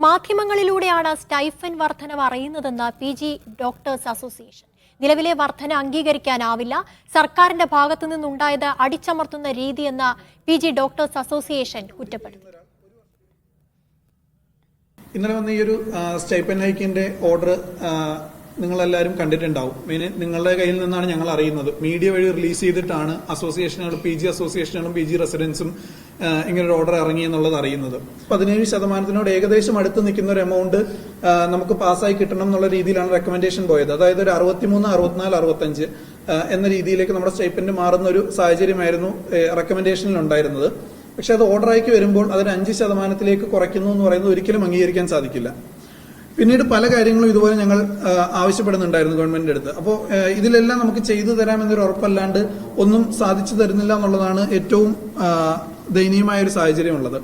മാധ്യമങ്ങളിലൂടെയാണ് stipend വർധനവ് അറിയുന്നതെന്ന് PG doctors association. നിലവിലെ വർധന അംഗീകരിക്കാനാവില്ല. സർക്കാരിന്റെ ഭാഗത്തു നിന്നുണ്ടായത് അടിച്ചമർത്തുന്ന രീതിയെന്ന് PG ഡോക്ടേഴ്സ് അസോസിയേഷൻ കുറ്റപ്പെടുത്തി. ഇന്നലെ വന്ന ഈ ഒരു സ്റ്റൈപ്പൻ ഹൈക്കിന്റെ ഓർഡർ നിങ്ങളെല്ലാവരും കണ്ടിട്ടുണ്ടാവും. നിങ്ങളുടെ കയ്യിൽ നിന്നാണ് ഞങ്ങൾ അറിയുന്നത്. മീഡിയ വഴി റിലീസ് ചെയ്തിട്ടാണ് അസോസിയേഷനുകളും PG അസോസിയേഷനുകളും PG റെസിഡൻസും ഇങ്ങനൊരു ഓർഡർ ഇറങ്ങി എന്നുള്ളത് അറിയുന്നത്. 17% ഏകദേശം അടുത്ത് നിൽക്കുന്ന ഒരു എമൗണ്ട് നമുക്ക് പാസ്സായി കിട്ടണം എന്നുള്ള രീതിയിലാണ് റെക്കമെൻഡേഷൻ പോയത്. അതായത് ഒരു 63, 64, 65 എന്ന രീതിയിലേക്ക് നമ്മുടെ സ്റ്റൈപ്പൻഡ് മാറുന്ന ഒരു സാഹചര്യമായിരുന്നു റെക്കമെൻഡേഷനിൽ ഉണ്ടായിരുന്നത്. പക്ഷെ അത് ഓർഡറാക്കി വരുമ്പോൾ അതൊരു 5% കുറയ്ക്കുന്നു എന്ന് പറയുന്നത് ഒരിക്കലും അംഗീകരിക്കാൻ സാധിക്കില്ല. പിന്നീട് പല കാര്യങ്ങളും ഇതുപോലെ ഞങ്ങൾ ആവശ്യപ്പെടുന്നുണ്ടായിരുന്നു ഗവൺമെന്റിന്റെ അടുത്ത്. അപ്പോൾ ഇതിലെല്ലാം നമുക്ക് ചെയ്തു തരാമെന്നൊരു ഉറപ്പല്ലാണ്ട് ഒന്നും സാധിച്ചു തരുന്നില്ല എന്നുള്ളതാണ് ഏറ്റവും ദയനീയമായ ഒരു സാഹചര്യമുള്ളത്.